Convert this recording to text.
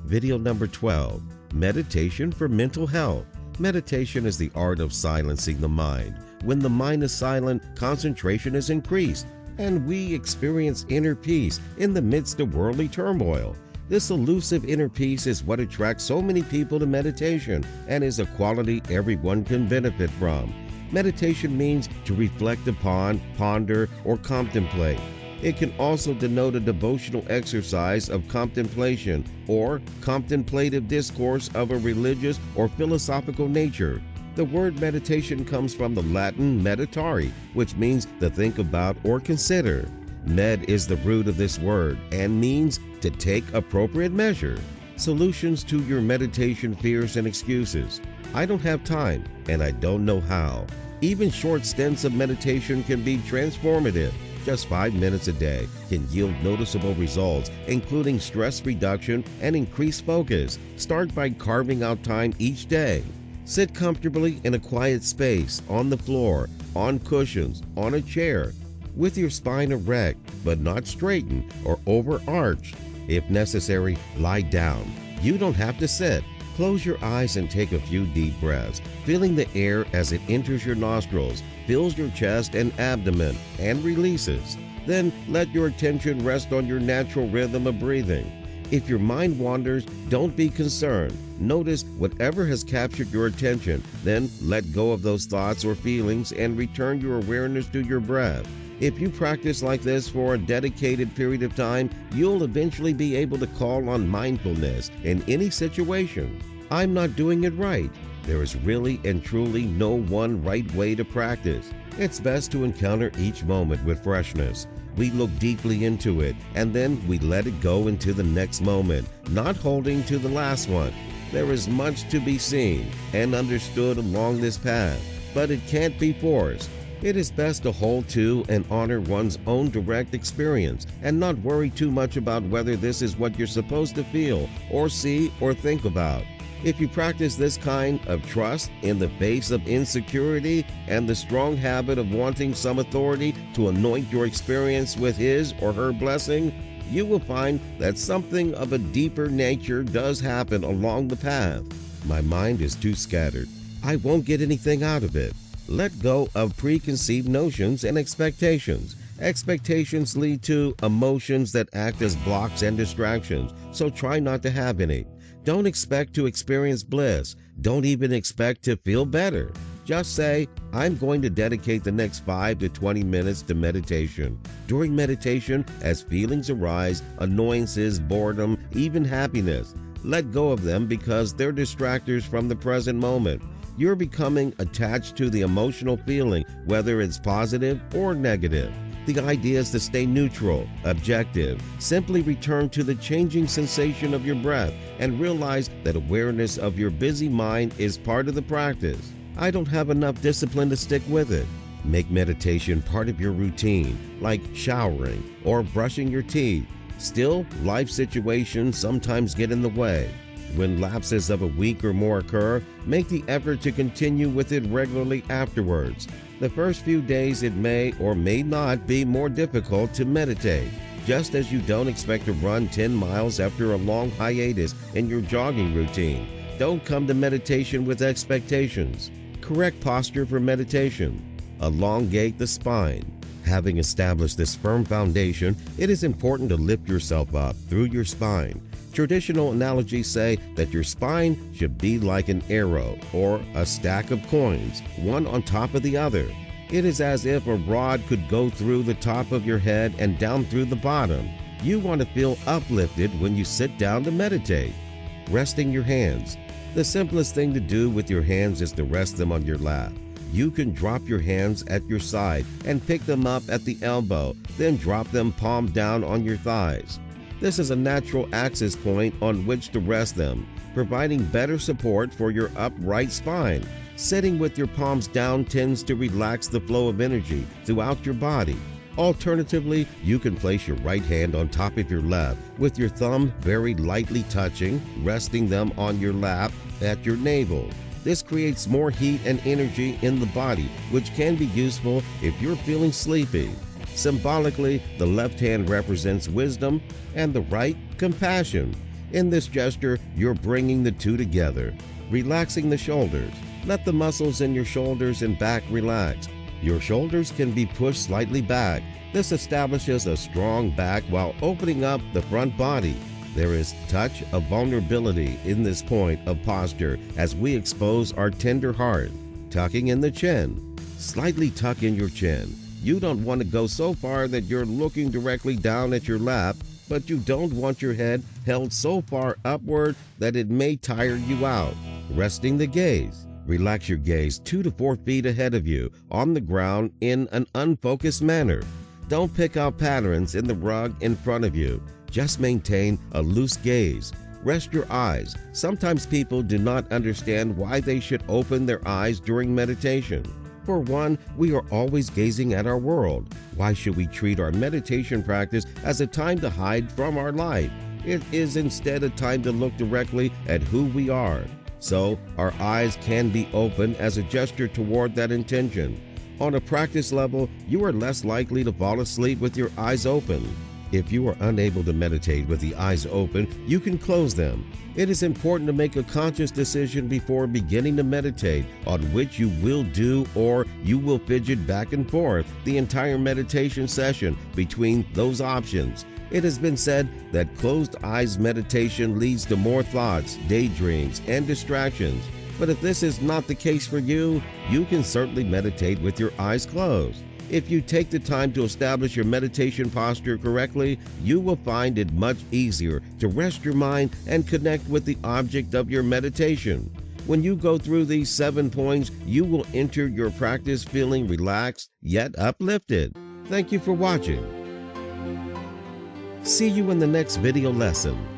Video number 12, Meditation for Mental Health. Meditation is the art of silencing the mind. When the mind is silent, concentration is increased, and we experience inner peace in the midst of worldly turmoil. This elusive inner peace is what attracts so many people to meditation and is a quality everyone can benefit from. Meditation means to reflect upon, ponder, or contemplate. It can also denote a devotional exercise of contemplation or contemplative discourse of a religious or philosophical nature. The word meditation comes from the Latin meditare, which means to think about or consider. Med is the root of this word and means to take appropriate measure. Solutions to your meditation fears and excuses. I don't have time and I don't know how. Even short stints of meditation can be transformative. Just 5 minutes a day can yield noticeable results, including stress reduction and increased focus. Start by carving out time each day. Sit comfortably in a quiet space, on the floor, on cushions, on a chair, with your spine erect but not straightened or overarched. If necessary, lie down. You don't have to sit. Close your eyes and take a few deep breaths, feeling the air as it enters your nostrils, fills your chest and abdomen, and releases. Then let your attention rest on your natural rhythm of breathing. If your mind wanders, don't be concerned. Notice whatever has captured your attention, then let go of those thoughts or feelings and return your awareness to your breath. If you practice like this for a dedicated period of time, you'll eventually be able to call on mindfulness in any situation. I'm not doing it right. There is really and truly no one right way to practice. It's best to encounter each moment with freshness. We look deeply into it, and then we let it go into the next moment, not holding to the last one. There is much to be seen and understood along this path, but it can't be forced. It is best to hold to and honor one's own direct experience and not worry too much about whether this is what you're supposed to feel or see or think about. If you practice this kind of trust in the face of insecurity and the strong habit of wanting some authority to anoint your experience with his or her blessing, you will find that something of a deeper nature does happen along the path. My mind is too scattered. I won't get anything out of it. Let go of preconceived notions and expectations. Expectations lead to emotions that act as blocks and distractions, so try not to have any. Don't expect to experience bliss. Don't even expect to feel better. Just say, I'm going to dedicate the next 5 to 20 minutes to meditation. During meditation, as feelings arise, annoyances, boredom, even happiness, let go of them because they're distractors from the present moment. You're becoming attached to the emotional feeling, whether it's positive or negative. The idea is to stay neutral, objective. Simply return to the changing sensation of your breath and realize that awareness of your busy mind is part of the practice. I don't have enough discipline to stick with it. Make meditation part of your routine, like showering or brushing your teeth. Still, life situations sometimes get in the way. When lapses of a week or more occur, make the effort to continue with it regularly afterwards. The first few days it may or may not be more difficult to meditate, just as you don't expect to run 10 miles after a long hiatus in your jogging routine. Don't come to meditation with expectations. Correct posture for meditation. Elongate the spine. Having established this firm foundation, it is important to lift yourself up through your spine. Traditional analogies say that your spine should be like an arrow or a stack of coins, one on top of the other. It is as if a rod could go through the top of your head and down through the bottom. You want to feel uplifted when you sit down to meditate. Resting your hands. The simplest thing to do with your hands is to rest them on your lap. You can drop your hands at your side and pick them up at the elbow, then drop them palm down on your thighs. This is a natural access point on which to rest them, providing better support for your upright spine. Sitting with your palms down tends to relax the flow of energy throughout your body. Alternatively, you can place your right hand on top of your left, with your thumb very lightly touching, resting them on your lap at your navel. This creates more heat and energy in the body, which can be useful if you're feeling sleepy. Symbolically, the left hand represents wisdom and the right, compassion. In this gesture, you're bringing the two together, relaxing the shoulders. Let the muscles in your shoulders and back relax. Your shoulders can be pushed slightly back. This establishes a strong back while opening up the front body. There is touch of vulnerability in this point of posture as we expose our tender heart. Tucking in the chin. Slightly tuck in your chin. You don't want to go so far that you're looking directly down at your lap, but you don't want your head held so far upward that it may tire you out. Resting the gaze. Relax your gaze 2 to 4 feet ahead of you on the ground in an unfocused manner. Don't pick out patterns in the rug in front of you. Just maintain a loose gaze. Rest your eyes. Sometimes people do not understand why they should open their eyes during meditation. For one, we are always gazing at our world. Why should we treat our meditation practice as a time to hide from our life? It is instead a time to look directly at who we are. So, our eyes can be open as a gesture toward that intention. On a practice level, you are less likely to fall asleep with your eyes open. If you are unable to meditate with the eyes open, you can close them. It is important to make a conscious decision before beginning to meditate on which you will do or you will fidget back and forth the entire meditation session between those options. It has been said that closed eyes meditation leads to more thoughts, daydreams, and distractions. But if this is not the case for you, you can certainly meditate with your eyes closed. If you take the time to establish your meditation posture correctly, you will find it much easier to rest your mind and connect with the object of your meditation. When you go through these 7 points, you will enter your practice feeling relaxed yet uplifted. Thank you for watching. See you in the next video lesson.